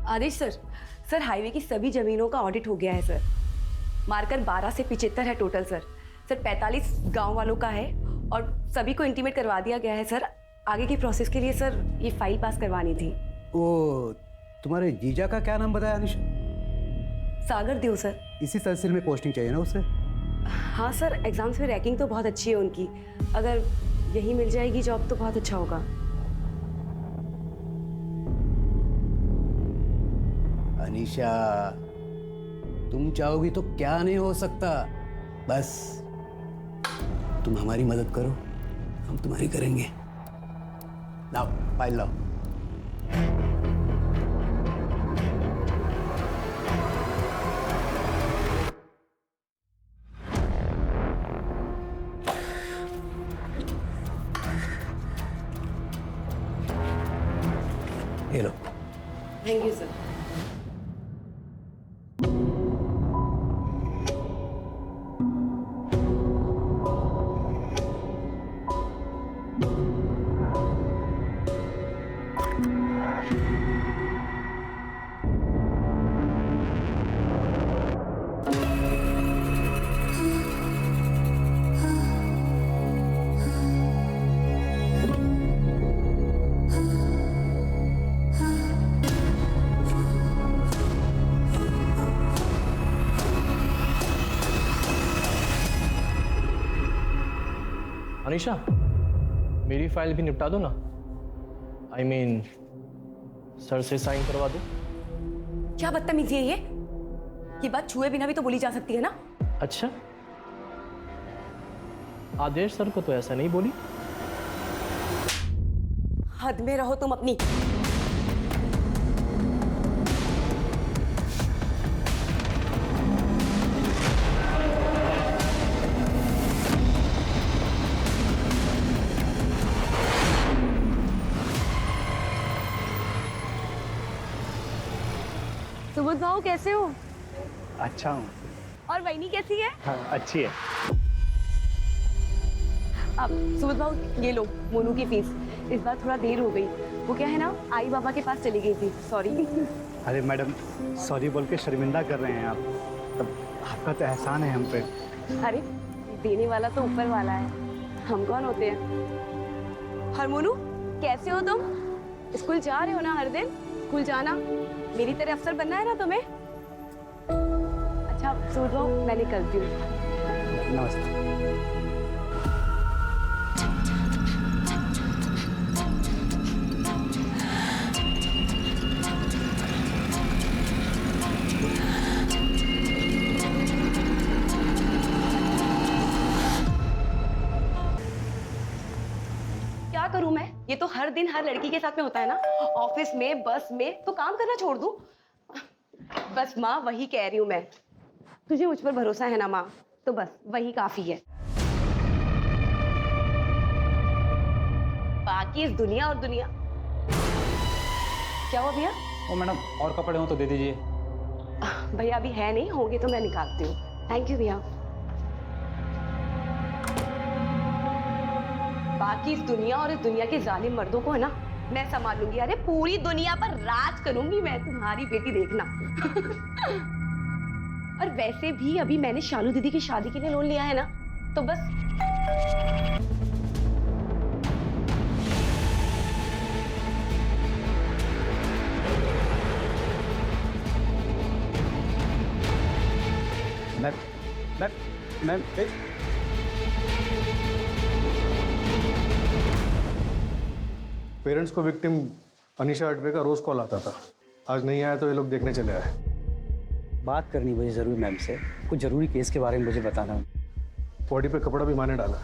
आदेश sir, sir highway की सभी जमीनों का ऑडिट हो गया है सर। मार्कर 12 से 75 है टोटल सर। सर 45 गांव वालों का है और सभी को इंटीमेट करवा दिया गया है सर। आगे की प्रोसेस के लिए सर ये फाइल पास करवानी थी। वो तुम्हारे जीजा का क्या नाम बताया अनिशा? सागर देव सर। इसी तहसील में पोस्टिंग चाहिए ना उसे? हाँ सर, एग्जाम्स में रैंकिंग तो बहुत अच्छी है उनकी। अगर यही मिल जाएगी जॉब तो बहुत अच्छा होगा। अनिशा, तुम चाहोगी तो क्या नहीं हो सकता। बस तुम हमारी मदद करो, हम तुम्हारी करेंगे। लाओ फाइल लाओ। ये लो। Thank you sir. अनीशा, मेरी फाइल भी निपटा दो ना। I mean, सर से साइन करवा दो। क्या बदतमीजी है ये बात छुए बिना भी तो बोली जा सकती है ना। अच्छा, आदेश सर को तो ऐसा नहीं बोली। हद में रहो तुम अपनी। सुबोध भाऊ कैसे हो? अच्छा हूँ। और वैनी कैसी है? हाँ, अच्छी है। अब सुबोध भाऊ ये लो मोनू की फीस। इस बार थोड़ा देर हो गई। वो क्या है ना, आई बाबा के पास चली गई थी। सॉरी। अरे मैडम, सॉरी बोल के शर्मिंदा कर रहे हैं आप। तब आपका तो एहसान है हम पे। अरे देने वाला तो ऊपर वाला है, हम कौन होते हैं। और मोनू कैसे हो तुम? स्कूल जा रहे हो ना हर दिन? स्कूल जाना, मेरी तरह अफसर बनना है ना तुम्हें। अच्छा सुबोध भाऊ मैं निकलती हूँ। नमस्ते। क्या करूं मैं? ये तो हर दिन हर लड़की के साथ में होता है ना। ऑफिस में, बस में, तो काम करना छोड़ दूं? बस माँ वही कह रही हूं मैं। तुझे मुझ पर भरोसा है ना माँ, तो बस वही काफी है। बाकी इस दुनिया और दुनिया। क्या हुआ भैया? ओ मैडम, और कपड़े हो तो दे दीजिए। भैया अभी है नहीं, होंगे तो मैं निकालती हूँ। थैंक यू भैया। बाकी इस दुनिया और इस दुनिया के जालिम मर्दों को है ना मैं संभाल लूंगी। अरे पूरी दुनिया पर राज करूंगी मैं, तुम्हारी बेटी देखना। और वैसे भी अभी मैंने शालू दीदी की शादी के लिए लोन लिया है ना, तो बस मैम पेरेंट्स को विक्टिम अनीशा अडवे का रोज कॉल आता था। आज नहीं आया तो ये लोग देखने चले आए। बात करनी मुझे जरूर मैम से। कुछ जरूरी केस के बारे में मुझे बताना। बॉडी पे कपड़ा भी माने डाला।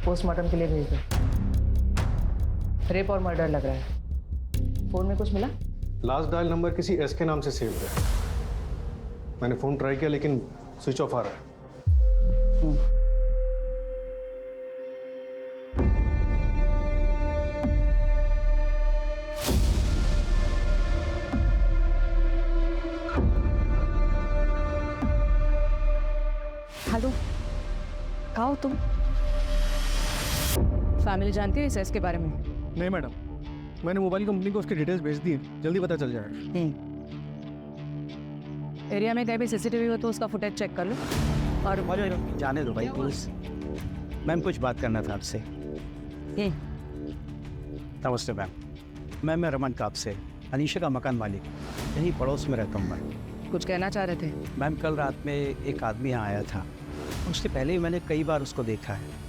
पोस्टमार्टम के लिए भेज दो। रेप और मर्डर लग रहा है। फोन में कुछ मिला? लास्ट डायल नंबर किसी एस के नाम से सेव है। मैंने फोन ट्राई किया लेकिन स्विच ऑफ आ रहा है। हेलो, कहाँ हो तुम? फैमिली जानती है इस एस के बारे में? नहीं मैडम, मैंने मोबाइल कंपनी को उसकी डिटेल्स भेज दी, जल्दी पता चल जाएगा। एरिया में कहीं भी सीसीटीवी हो तो उसका फुटेज चेक कर लो। और जाने दो भाई प्लीज, मैम कुछ बात करना था आपसे। नमस्ते मैम, मैं रमन काप से, अनीशा का मकान मालिक, यहीं पड़ोस में रहता हूँ मैं। कुछ कहना चाह रहे थे? मैम कल रात में एक आदमी यहाँ आया था, उससे पहले भी मैंने कई बार उसको देखा है।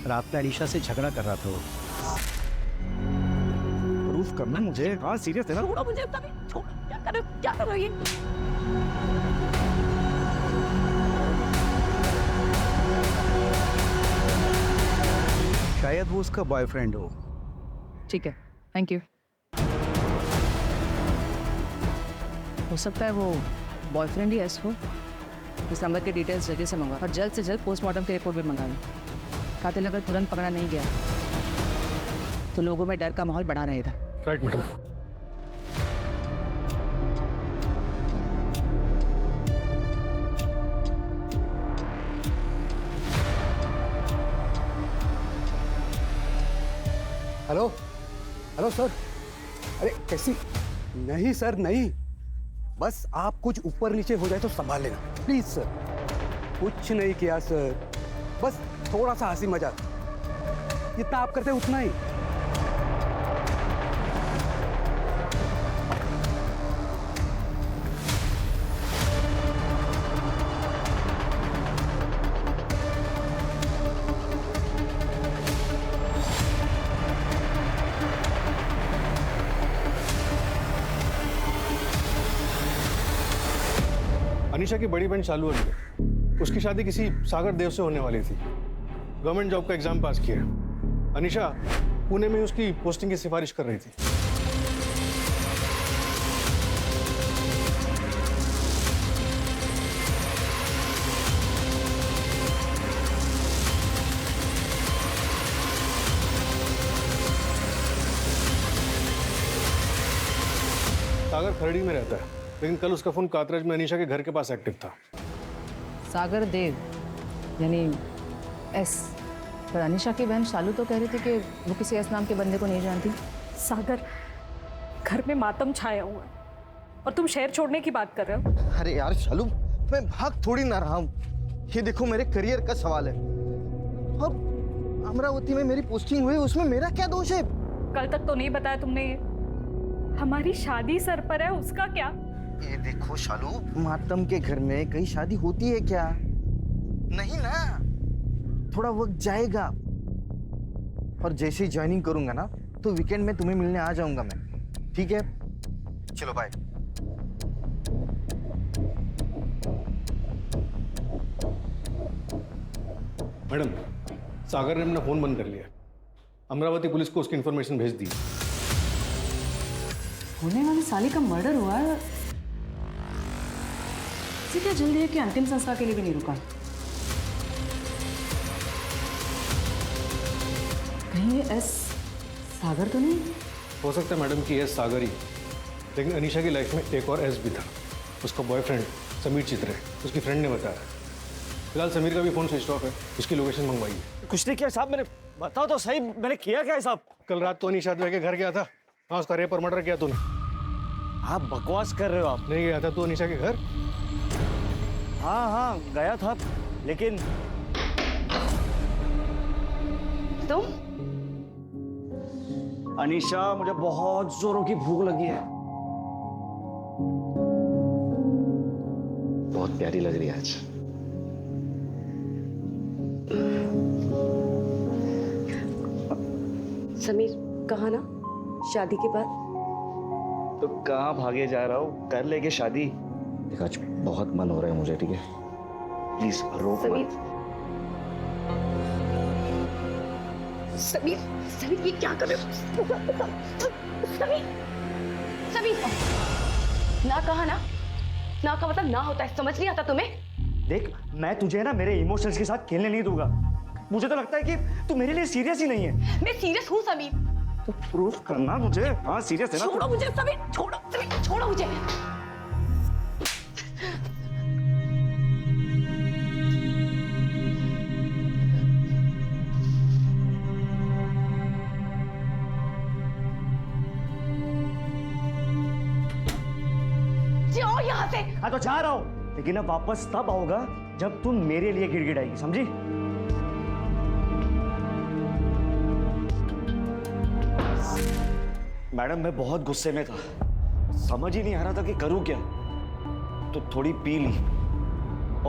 रात में अनीशा से झगड़ा कर रहा था वो। प्रूफ करना मुझे, हाँ सीरियस है ना? छोड़ो मुझे, सभी छोड़ो, क्या कर रहे हो ये? शायद वो उसका बॉयफ्रेंड हो। ठीक है, थैंक यू। हो सकता है वो बॉयफ्रेंड ही एस हो। इस नंबर के डिटेल्स जल्दी से मंगवा और जल्द से जल्द पोस्टमार्टम की रिपोर्ट भी मंगा लो। कातिल अगर तुरंत पकड़ा नहीं गया तो लोगों में डर का माहौल बढ़ा रहेगा। Right madam. Hello hello sir. अरे कैसी? नहीं सर नहीं, बस आप कुछ ऊपर नीचे हो जाए तो संभाल लेना प्लीज सर। कुछ नहीं किया सर, बस थोड़ा सा हंसी मजाक, जितना आप करते उतना ही। अनीशा की बड़ी बहन शालू अली है, उसकी शादी किसी सागर देव से होने वाली थी। गवर्नमेंट जॉब का एग्जाम पास किया है। अनीशा पुणे में उसकी पोस्टिंग की सिफारिश कर रही थी। सागर खरड़ी में रहता है, लेकिन कल उसका फोन कातराज में अनीशा के घर के पास एक्टिव था। सागर देव यानी एस। पर अनीशा की बहन शालू तो कह रही थी कि वो किसी एस नाम के बंदे को नहीं जानती। सागर, घर में मातम छाया हुआ है और तुम शहर छोड़ने की बात कर रहे हो। अरे यार शालू, मैं भाग थोड़ी ना रहा हूँ, ये देखो मेरे करियर का सवाल है। और अमरावती में मेरी पोस्टिंग हुई, उसमें मेरा क्या दोष है? कल तक तो नहीं बताया तुमने ये। हमारी शादी सर पर है, उसका क्या? ये देखो शालू, मातम के घर में कहीं शादी होती है क्या? नहीं ना, थोड़ा वक्त जाएगा। और जैसे ही ज्वाइनिंग करूंगा ना तो वीकेंड में तुम्हें मिलने आ जाऊंगा मैं, ठीक है? चलो बाय। मैडम, सागर ने अपना फोन बंद कर लिया। अमरावती पुलिस को उसकी इंफॉर्मेशन भेज दी। होने वाली साली का मर्डर हुआ है, इसे क्या जल्दी है कि अंतिम संस्कार के लिए भी नहीं रुका? कहीं ये एस सागर तो नहीं? हो सकता है मैडम कि एस सागर ही, लेकिन अनीशा की लाइफ में एक और एस भी था। उसका बॉयफ्रेंड समीर चित्रे, उसकी फ्रेंड ने बताया। फिलहाल समीर का भी फोन स्विच ऑफ है, उसकी लोकेशन मंगवाई है। कुछ नहीं किया साहब मैंने, बताओ तो सही मैंने किया क्या है साहब? कल रात तो अनीशा के घर गया था। हाँ, उसका रेप और मर्डर किया तूने। आप बकवास कर रहे हो आप। नहीं गया था तू अनीशा के घर? हाँ हाँ गया था, लेकिन तुम? अनीशा, मुझे बहुत जोरों की भूख लगी है। बहुत प्यारी लग रही है आज। समीर कहा ना शादी के बाद। तो कहाँ भागे जा रहा हूँ, कर लेके शादी। देख आज बहुत मन हो रहा है मुझे, ठीक है? प्लीज रोक समीर, मत। समीर, समीर ये क्या कर रहे हो? समीर, समीर, ना कहा ना, ना का मतलब ना होता है, समझ नहीं आता तुम्हें? देख मैं तुझे ना मेरे इमोशंस के साथ खेलने नहीं दूंगा। मुझे तो लगता है कि तू मेरे लिए सीरियस ही नहीं है। मैं सीरियस हूँ समीर। तो प्रूफ करना मुझे। हाँ सीरियस है ना? छोड़ो मुझे समीर, छोड़ो समीर, छोड़ो मुझे। वहां से। हाँ तो जा रहा हूँ, लेकिन अब वापस तब आओगा जब तुम मेरे लिए गिड़गिड़ाएगी, समझी? मैडम मैं बहुत गुस्से में था, समझ ही नहीं आ रहा था कि करूं क्या, तो थोड़ी पी ली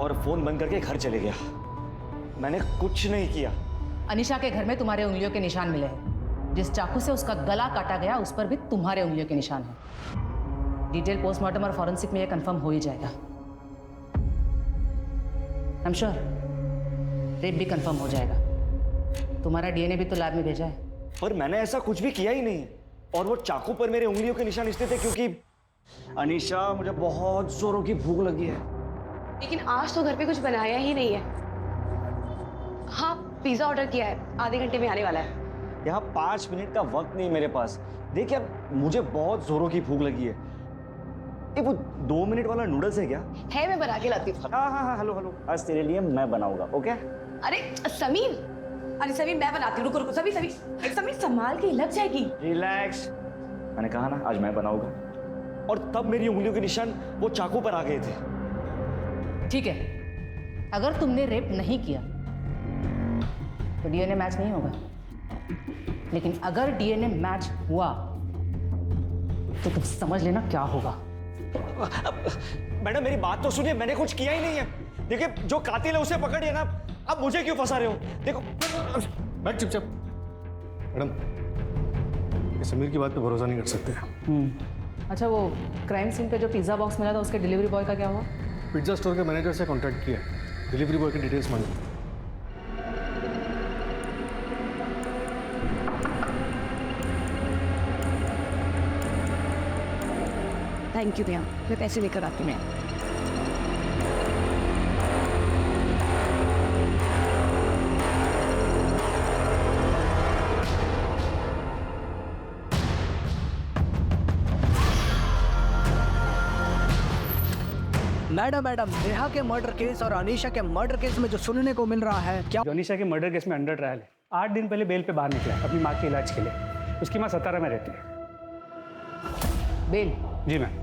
और फोन बंद करके घर चले गया। मैंने कुछ नहीं किया। अनीशा के घर में तुम्हारे उंगलियों के निशान मिले हैं। जिस चाकू से उसका गला काटा गया उस पर भी तुम्हारे उंगलियों के निशान हैं। डिटेल पोस्टमार्टम और फॉरेंसिक में यह कंफर्म हो ही जाएगा। आई एम श्योर रेप भी कंफर्म हो जाएगा। तुम्हारा डीएनए भी तो लैब में भेजा है। पर मैंने ऐसा कुछ भी किया ही नहीं, और वो चाकू पर मेरे उंगलियों के निशान इसलिए थे क्योंकि अनीशा मुझे बहुत जोरों की भूख लगी है। लेकिन आज तो घर पे कुछ बनाया ही नहीं है। हाँ, पिज्जा ऑर्डर किया है, आधे घंटे में आने वाला है। यहाँ 5 मिनट का वक्त नहीं मेरे पास। देखिए अब मुझे बहुत जोरों की भूख लगी है। ये वो 2 मिनट वाला नूडल्स है क्या? है, मैं बना के लाती हूँ। हाँ हाँ हाँ, हेलो हेलो, आज तेरे लिए मैं बनाऊंगा, ओके? अरे समीर, अरे समीर मैं बनाती हूँ, रुको रुको। समीर समीर समीर संभाल के, लग जाएगी। रिलैक्स, मैंने कहा ना आज मैं बनाऊंगा। और तब मेरी उंगलियों के निशान वो चाकू पर आ गए थे। ठीक है, अगर तुमने रेप नहीं किया तो डीएनए मैच नहीं होगा, लेकिन अगर डीएनए मैच हुआ तो तुम समझ लेना क्या होगा। मैडम मेरी बात तो सुनिए, मैंने कुछ किया ही नहीं है। देखिए जो कातिल है उसे पकड़िए ना, अब मुझे क्यों फंसा रहे हो? देखो बैठ चुपचाप। मैडम ये समीर की बात पे भरोसा नहीं कर सकते। अच्छा, वो क्राइम सीन पे जो पिज्जा बॉक्स मिला था उसके डिलीवरी बॉय का क्या हुआ? पिज्जा स्टोर के मैनेजर से कांटेक्ट किया, डिलीवरी बॉय की डिटेल्स मांगी। थैंक यू भैया, मैं पैसे लेकर आती हूँ। मैडम नेहा के मर्डर केस और अनीशा के मर्डर केस में जो सुनने को मिल रहा है, क्या जो अनीशा के मर्डर केस में अंडर ट्रायल है, 8 दिन पहले बेल पे बाहर निकला है अपनी माँ के इलाज के लिए। उसकी माँ सतारा में रहती है। बेल? जी मैम।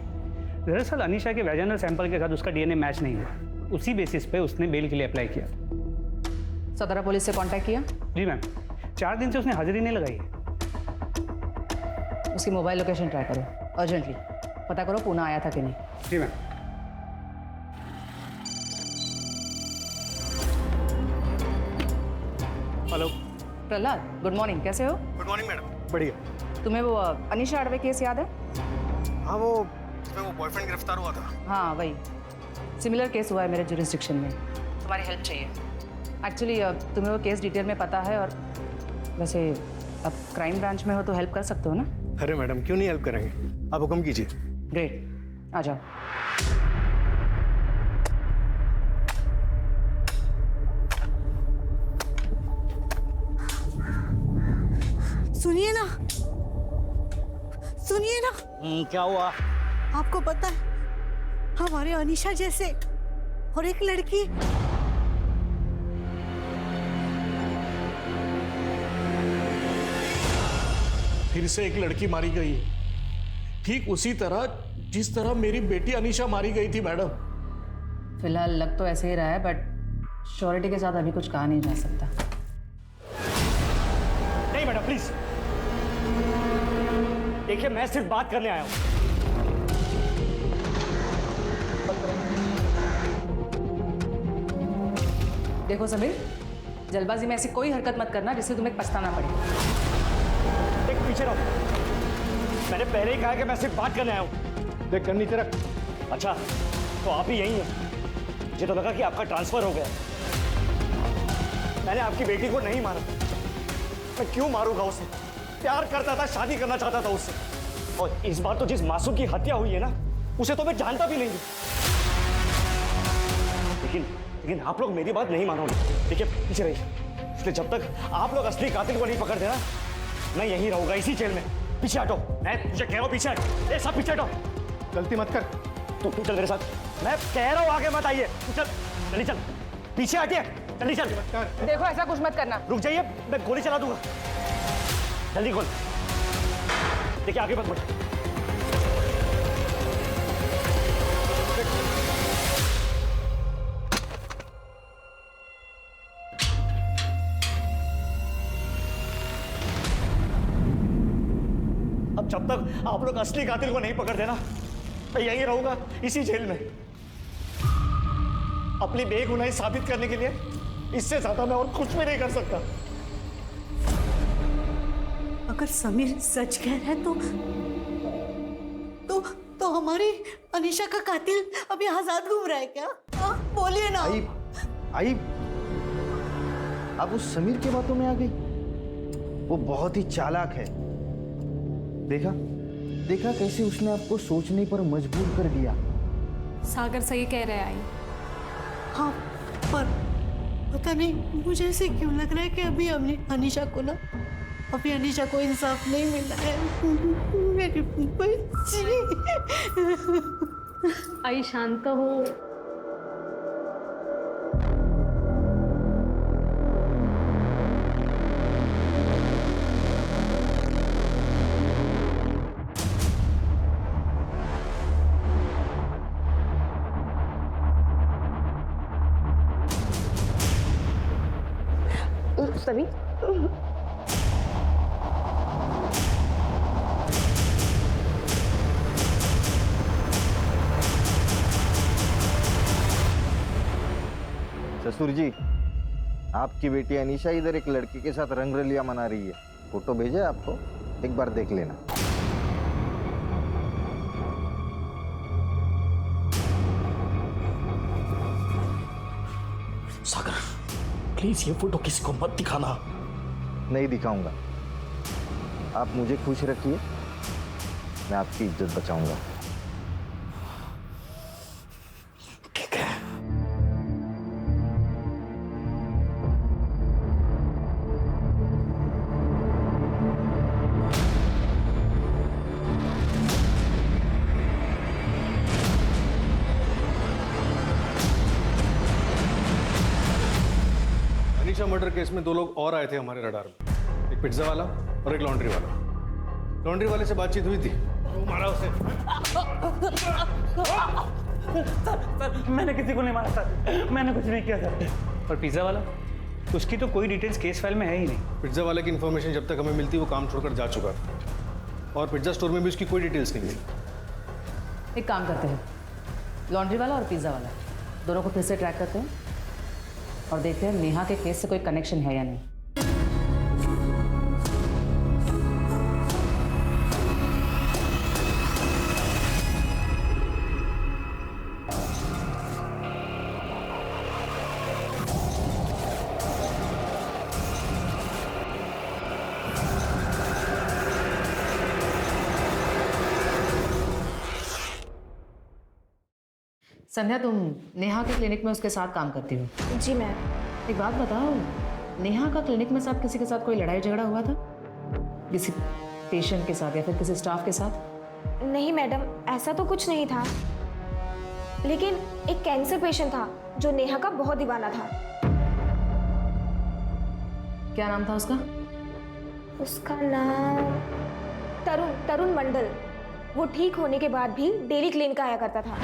दरअसल अनीशा के वैजाइनल सैंपल के साथ उसका डीएनए मैच नहीं हुआ, उसी बेसिस पे उसने बेल के लिए अप्लाई किया। सदरा पुलिस से कांटेक्ट किया? जी मैम, 4 दिन से उसने हाजिरी नहीं लगाई है। उसकी मोबाइल लोकेशन ट्राई करो अर्जेंटली, पता करो पुणे आया था कि नहीं। जी ma'am. Hello Prahlad, good morning, कैसे हो? Good morning madam. बढ़िया। तुम्हें वो अनीशा अडवे केस याद है? हाँ वो जिसमें वो बॉयफ्रेंड गिरफ्तार हुआ था। हाँ वही, सिमिलर केस हुआ है मेरे जुरिस्डिक्शन में। तुम्हारी हेल्प चाहिए। एक्चुअली तुम्हें वो केस डिटेल में पता है, और वैसे अब क्राइम ब्रांच में हो तो हेल्प कर सकते हो ना? अरे मैडम क्यों नहीं हेल्प करेंगे, आप हुक्म कीजिए। ग्रेट, आ जाओ। सुनिए ना, सुनिए ना। क्या हुआ? आपको पता है हमारे अनीशा जैसे और एक लड़की फिर से एक लड़की मारी गई है, ठीक उसी तरह जिस तरह मेरी बेटी अनीशा मारी गई थी मैडम। फिलहाल लग तो ऐसे ही रहा है, बट श्योरिटी के साथ अभी कुछ कहा नहीं जा सकता। नहीं मैडम प्लीज, देखिए मैं सिर्फ बात करने आया हूं। देखो समीर, जल्दबाजी में ऐसी कोई हरकत मत करना जिससे तुम्हें पछताना पड़े। देख पीछे रहो, मैंने पहले ही कहा कि मैं सिर्फ बात करने आया हूं। देख कर नीचे रख। अच्छा तो आप ही यही हैं? मुझे तो लगा कि आपका ट्रांसफर हो गया। मैंने आपकी बेटी को नहीं मारा, मैं क्यों मारूंगा उसे? प्यार करता था, शादी करना चाहता था उससे, और इस बार तो जिस मासूम की हत्या हुई है ना, उसे तो मैं जानता भी नहीं हूं। लेकिन आप लोग मेरी बात नहीं मानोगे। देखिए पीछे रहिए, इसलिए जब तक आप लोग असली कातिल को नहीं पकड़ते ना, मैं यहीं रहूंगा इसी जेल में। पीछे हटो, मैं तुझे कह रहा हूं पीछे हट। ए सब पीछे हटो, गलती मत कर। तू चल मेरे साथ, मैं कह रहा हूं आगे मत आइए। चल जल्दी चल, पीछे हटिए, जल्दी चल। देखो ऐसा कुछ मत करना। रुक जाइए, मैं गोली चला दूंगा। जल्दी खोल। देखिए आगे मत बढ़। जब तक आप लोग असली कातिल को नहीं पकड़ देना, मैं यहीं रहूंगा इसी जेल में। अपनी बेगुनाही साबित करने के लिए इससे ज्यादा मैं और कुछ भी नहीं कर सकता। अगर समीर सच कह रहा है तो हमारी अनीशा का कातिल अभी आजाद घूम रहा है क्या? बोलिए ना। आई आप उस समीर की बातों में आ गई। वो बहुत ही चालाक है। देखा कैसे उसने आपको सोचने पर मजबूर कर दिया। सागर सही कह रहे हैं आई। हाँ, पर पता नहीं मुझे ऐसे क्यों लग रहा है कि अभी अनीशा को इंसाफ नहीं मिला है। मेरी बच्ची। आई शांत हो। सभी ससुर जी, आपकी बेटी अनीशा इधर एक लड़के के साथ रंगरलिया मना रही है। फोटो भेजा आपको, एक बार देख लेना। सागर प्लीज ये फोटो किसी को मत दिखाना। नहीं दिखाऊंगा। आप मुझे खुश रखिए, मैं आपकी इज्जत बचाऊंगा। ठीक है। अनीशा मर्डर केस में 2 लोग और आए थे हमारे रडार में, एक पिज्जा वाला और एक लॉन्ड्री वाला। लॉन्ड्री वाले से बातचीत हुई थी, वो मारा उसे। सर, मैंने किसी को नहीं मारा सर, मैंने कुछ नहीं किया सर। और पिज्जा वाला, उसकी तो कोई डिटेल्स केस फाइल में है ही नहीं। पिज्जा वाले की इन्फॉर्मेशन जब तक हमें मिलती वो काम छोड़कर जा चुका था, और पिज्जा स्टोर में भी उसकी कोई डिटेल्स नहीं मिली। एक काम करते हैं, लॉन्ड्री वाला और पिज़्ज़ा वाला दोनों को फिर से ट्रैक करते हैं और देखते हैं नेहा के केस से कोई कनेक्शन है या नहीं। संध्या, तुम नेहा के क्लिनिक में उसके साथ काम करती हो? जी मैम। एक बात बताओ, नेहा का क्लिनिक में साथ किसी के साथ कोई लड़ाई झगड़ा हुआ था? किसी पेशेंट के साथ या फिर किसी स्टाफ के साथ? नहीं मैडम, ऐसा तो कुछ नहीं था, लेकिन एक कैंसर पेशेंट था जो नेहा का बहुत दीवाना था। क्या नाम था उसका? उसका नाम तरुण मंडल। वो ठीक होने के बाद भी डेली क्लिनिक आया करता था।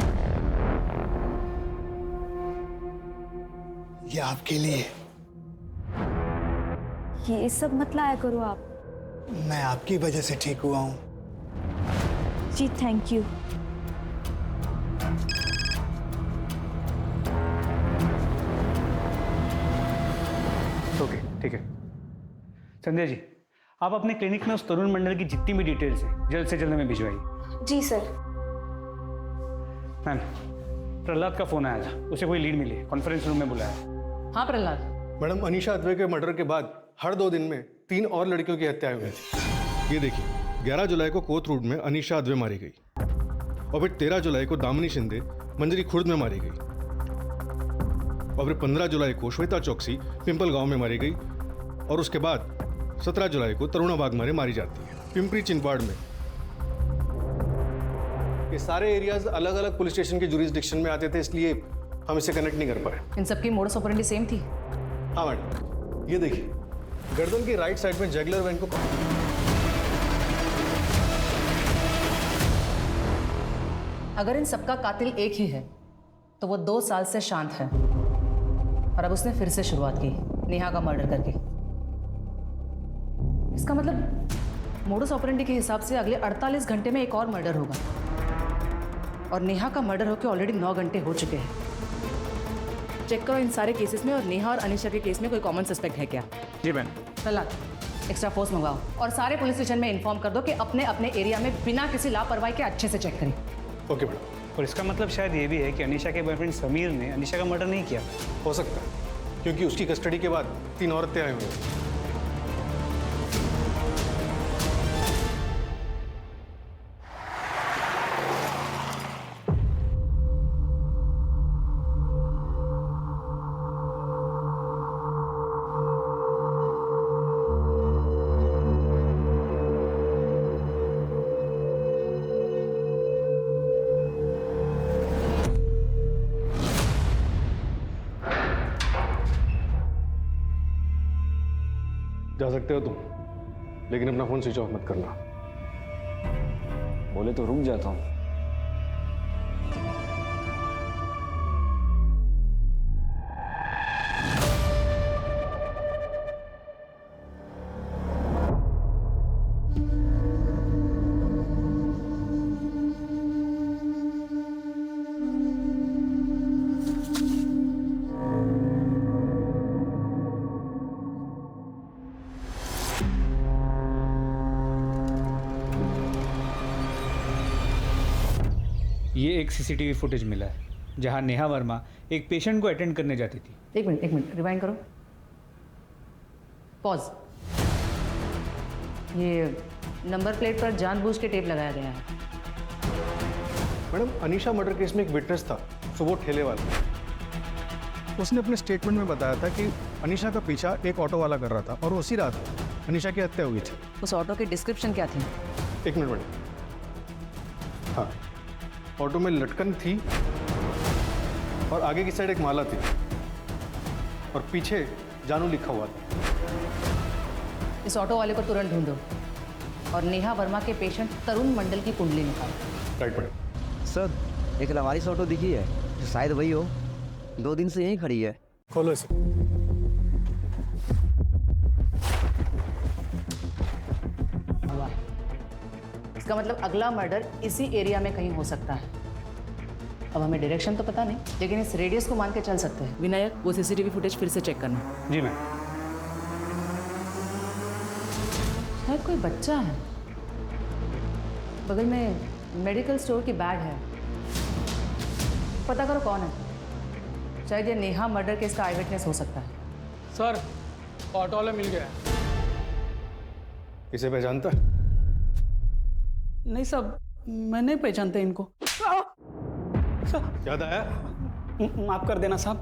ये आपके लिए। ये सब मत लाया करो आप। मैं आपकी वजह से ठीक हुआ हूँ। जी थैंक यू। ओके, ठीक है। संध्या जी, आप अपने क्लिनिक में उस तरुण मंडल की जितनी भी डिटेल्स हैं जल्द से जल्द हमें भिजवाइए। जी सर। मैम, प्रहलाद का फोन आया था, उसे कोई लीड मिली, कॉन्फ्रेंस रूम में बुलाया। हाँ प्रहलाद। मैडम, अनीशा अद्वै के मर्डर के बाद हर 2 दिन में 3 और लड़कियों की हत्याएं हुई थी। ये देखिए, 11 जुलाई को कोथ रोड में अनीशा अद्वै मारी गई, और फिर 13 जुलाई को दामिनी शिंदे मंजरी खुर्द में मारी गई, और फिर 15 जुलाई को श्वेता चौकसी पिंपल गांव में मारी गई, और उसके बाद 17 जुलाई को तरुणा बागमारे मारी जाती है पिंपरी चिंचवाड़ में। ये सारे एरियाज अलग अलग पुलिस स्टेशन के जुरिस्डिक्शन में आते थे, इसलिए हम इसे कनेक्ट नहीं कर पाए। इन सबकी मोडस ऑपरेंडी सेम थी? हाँ मैडम, ये देखिए, गर्दन की राइट साइड में जैगलर वेन को अगर इन सबका कातिल एक ही है तो वो 2 साल से शांत है, और अब उसने फिर से शुरुआत की नेहा का मर्डर करके। इसका मतलब मोडस ऑपरेंडी के हिसाब से अगले 48 घंटे में एक और मर्डर होगा, और नेहा का मर्डर होकर ऑलरेडी 9 घंटे हो चुके हैं। चेक करो इन सारे केसेस में और नेहा और अनिशा के केस में कोई कॉमन सस्पेक्ट है क्या? जी मैम। प्रहलाद, एक्स्ट्रा फोर्स मंगवाओ और सारे पुलिस स्टेशन में इन्फॉर्म कर दो कि अपने अपने एरिया में बिना किसी लापरवाही के अच्छे से चेक करें। Okay madam. और इसका मतलब शायद ये भी है कि अनिशा के बॉयफ्रेंड समीर ने अनिशा का मर्डर नहीं किया। हो सकता है, क्योंकि उसकी कस्टडी के बाद 3 औरतें आई हुई हैं। जा सकते हो तुम, लेकिन अपना फोन स्विच ऑफ मत करना। बोले तो रुक जाता हूँ। ये एक सीसीटीवी फुटेज मिला है जहां नेहा वर्मा एक पेशेंट को अटेंड करने जाती थी। एक मिनट रिवाइंड करो, पॉज। ये नंबर प्लेट पर जानबूझ के टेप लगाया गया है। मैडम, अनीशा मर्डर केस में एक विटनेस था, तो वो ठेले वाला। उसने अपने स्टेटमेंट में बताया था कि अनीशा का पीछा एक ऑटो वाला कर रहा था और उसी रात अनीशा की हत्या हुई थी। उस ऑटो की डिस्क्रिप्शन क्या थी? 1 मिनट मैडम। हाँ, ऑटो में लटकन थी और आगे की साइड एक माला थी और पीछे जानू लिखा हुआ था। इस ऑटो वाले को तुरंत ढूंढो और नेहा वर्मा के पेशेंट तरुण मंडल की कुंडली निकालो। Right madam. सर, एक लवारिस ऑटो दिखी है, शायद वही हो। 2 दिन से यहीं खड़ी है। खोलो इसे। इसका मतलब अगला मर्डर इसी एरिया में कहीं हो सकता है। अब हमें डायरेक्शन तो पता नहीं, लेकिन इस रेडियस को मान के चल सकते हैं। विनायक, वो सीसीटीवी फुटेज फिर से चेक करना। जी मैम। शायद कोई बच्चा है। बगल में मेडिकल स्टोर की बैग है, पता करो कौन है। शायद ये नेहा मर्डर केस का आई विटनेस हो सकता है। सर, ऑटो वाला मिल गया। इसे पहचानता है? नहीं साहब, मैं नहीं पहचानता इनको। याद आया? माफ कर देना साहब,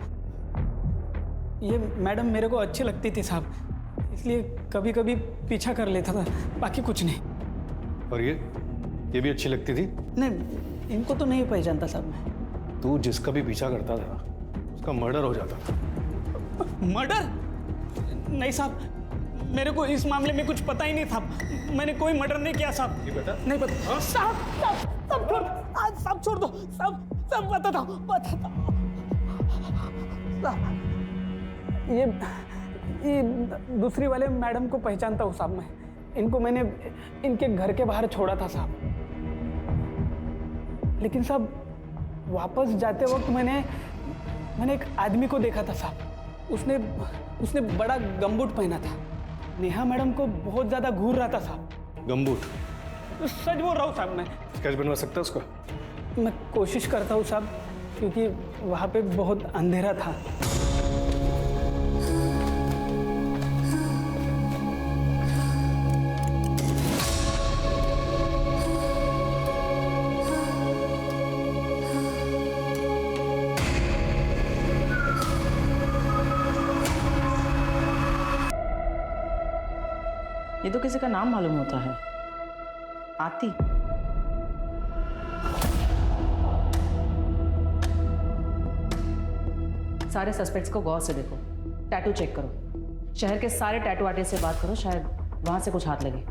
ये मैडम मेरे को अच्छी लगती थी साहब, इसलिए कभी कभी पीछा कर लेता था, बाकी कुछ नहीं। और ये भी अच्छी लगती थी? नहीं, इनको तो नहीं पहचानता साहब मैं। तू जिसका भी पीछा करता था उसका मर्डर हो जाता था। मर्डर? नहीं साहब, मेरे को इस मामले में कुछ पता ही नहीं था। मैंने कोई मर्डर नहीं किया साहब। नहीं पता? नहीं पता। साहब छोड़ दो। सब बताता हूँ। ये दूसरी वाले मैडम को पहचानता हूँ साहब मैं। इनको मैंने इनके घर के बाहर छोड़ा था साहब, लेकिन साहब वापस जाते वक्त मैंने एक आदमी को देखा था साहब। उसने बड़ा गमबूट पहना था। नेहा मैडम को बहुत ज्यादा घूर रहा था साहब। गमबूट? सच बोल रहा हूँ साहब मैं। स्केच बनवा सकता है उसका? मैं कोशिश करता हूँ साहब, क्योंकि वहाँ पे बहुत अंधेरा था। ये तो किसी का नाम मालूम होता है, आती। सारे सस्पेक्ट्स को गौर से देखो, टैटू चेक करो। शहर के सारे टैटू आर्टिस्ट से बात करो, शायद वहां से कुछ हाथ लगे।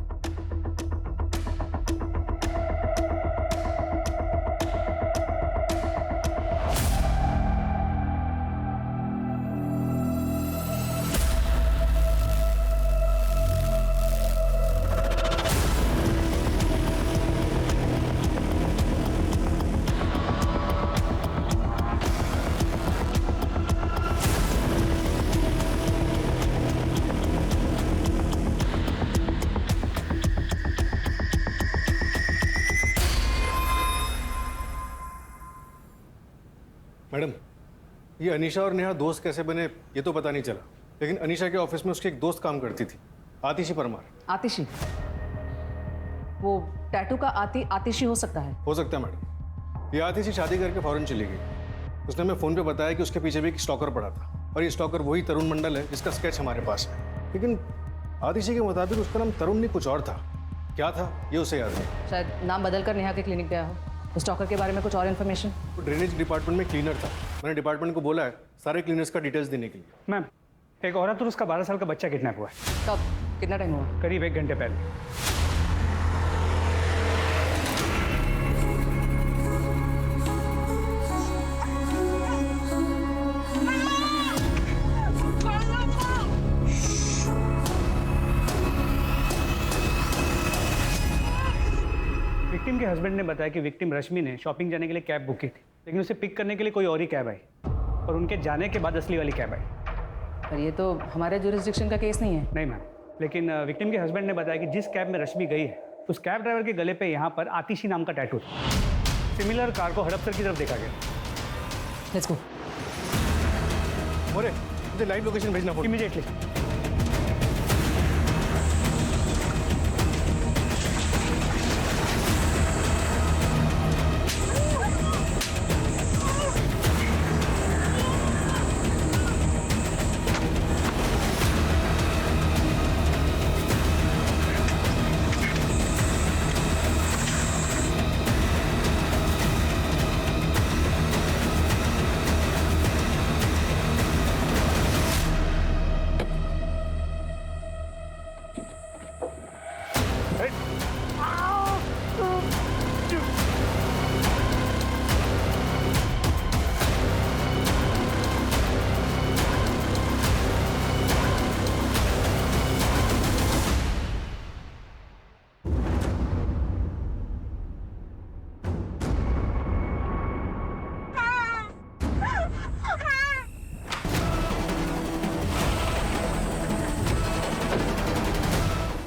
ये अनीशा और नेहा दोस्त कैसे बने ये तो पता नहीं चला, लेकिन अनीशा के ऑफिस में उसकी एक दोस्त काम करती थी, आतिशी परमार। आतिशी? वो टैटू का आतिशी हो सकता है? हो सकता है मैडम। ये आतिशी शादी करके फौरन चली गई। उसने हमें फ़ोन पे बताया कि उसके पीछे भी एक स्टॉकर पड़ा था, और ये स्टॉकर वही तरुण मंडल है जिसका स्केच हमारे पास है। लेकिन आतिशी के मुताबिक उसका नाम तरुण नहीं कुछ और था। क्या था ये उसे याद नहीं। शायद नाम बदल कर नेहा के क्लिनिक गया हो। उस स्टॉकर के बारे में कुछ और इन्फॉर्मेशन? वो ड्रेनेज डिपार्टमेंट में क्लीनर था। मैंने डिपार्टमेंट को बोला है सारे क्लीनर्स का डिटेल्स देने के लिए। मैम, एक औरत और उसका 12 साल का बच्चा किडनैप हुआ है। कब? कितना टाइम हुआ? करीब 1 घंटे पहले। विक्टिम के हस्बैंड ने बताया कि विक्टिम रश्मि ने शॉपिंग जाने के लिए कैब बुक की थी, लेकिन उसे पिक करने के लिए कोई और ही कैब आई, और उनके जाने के बाद असली वाली कैब आई। पर ये तो हमारे जुरिस्डिक्शन का केस नहीं है। नहीं मैम, लेकिन विक्टिम के हस्बैंड ने बताया कि जिस कैब में रश्मि गई है उस कैब ड्राइवर के गले पे यहाँ पर आतिशी नाम का टैटू था। सिमिलर कार को हड़पसर की तरफ देखा गया। Let's go. मोरे, मुझे लाइव लोकेशन भेजना पड़ेगा इमीडिएटली।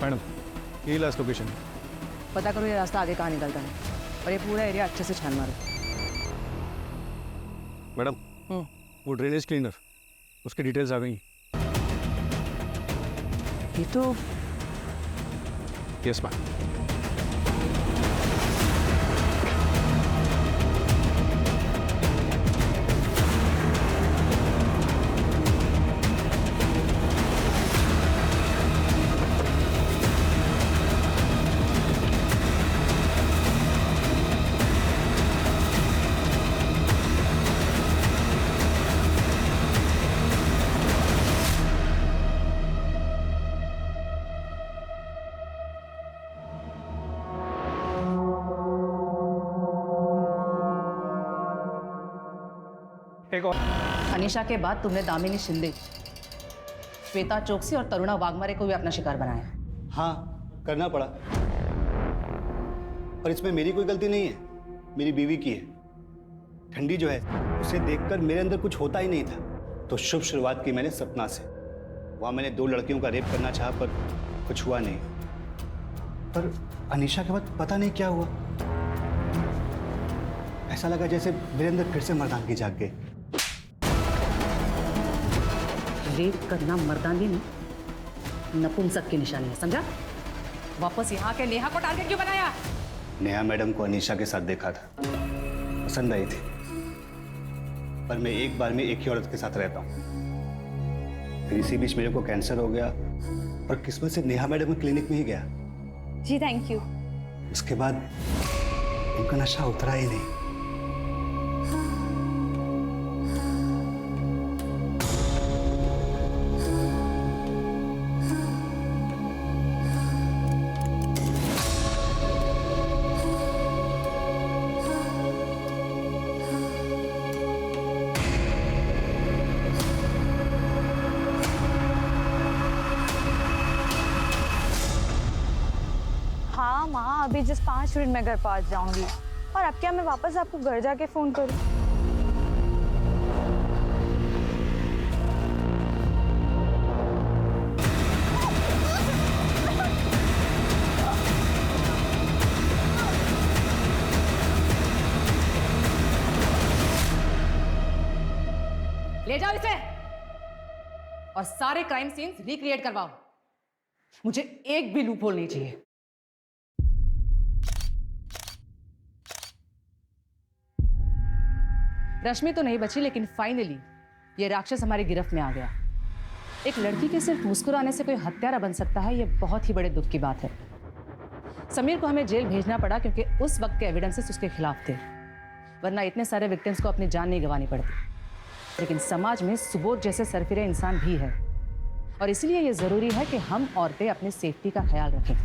मैडम, ये लास्ट लोकेशन है। पता करो ये रास्ता आगे कहाँ निकलता है, और ये पूरा एरिया अच्छे से छान मारो। मैडम, वो ड्रेनेज क्लीनर, उसकी डिटेल्स आ गई। ये तो यस मैम। एक और अनीशा के बाद तुमने दामिनी शिंदे, श्वेता चौकसी और तरुणा वाघमारे को भी अपना शिकार बनाया। हाँ, करना पड़ा, और इसमें मेरी कोई गलती नहीं है, मेरी बीवी की है। ठंडी जो है उसे देखकर मेरे अंदर कुछ होता ही नहीं था, तो शुभ शुरुआत की मैंने सपना से। वहाँ मैंने 2 लड़कियों का रेप करना चाहा, पर कुछ हुआ नहीं। पर अनीशा के बाद पता नहीं क्या हुआ, ऐसा लगा जैसे मेरे अंदर फिर से मर्दानगी जाग गई। रेप करना मर्दानगी नहीं, नपुंसक की निशानी है, समझा? वापस यहाँ के नेहा को टारगेट क्यों बनाया? नेहा मैडम को अनीशा के साथ देखा था, पसंद आई थी, पर मैं एक बार में एक ही औरत के साथ रहता हूँ। फिर इसी बीच मेरे को कैंसर हो गया, और किस्मत से नेहा मैडम के क्लिनिक में ही गया। जी थैंक यू। उसके बाद उनका नशा उतरा ही नहीं। हाँ माँ, अभी जस्ट 5 मिनट में घर पहुँच जाऊंगी। और अब क्या मैं वापस आपको घर जाके फ़ोन करूँ? और सारे क्राइम सीन्स रिक्रिएट करवाओ। मुझे एक भी लूपहोल नहीं चाहिए। रश्मि तो नहीं बची, लेकिन फाइनली ये राक्षस हमारी गिरफ्त में आ गया। एक लड़की के सिर्फ मुस्कुराने से कोई हत्यारा बन सकता है, ये बहुत ही बड़े दुख की बात है। समीर को हमें जेल भेजना पड़ा क्योंकि उस वक्त के एविडेंसेस उसके खिलाफ थे, वरना इतने सारे विक्टिम्स को अपनी जान नहीं गंवानी पड़ती। लेकिन समाज में सुबोध जैसे सरफिरे इंसान भी है, और इसलिए ये जरूरी है कि हम औरतें अपनी सेफ्टी का ख्याल रखें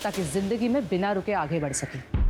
ताकि जिंदगी में बिना रुके आगे बढ़ सकें।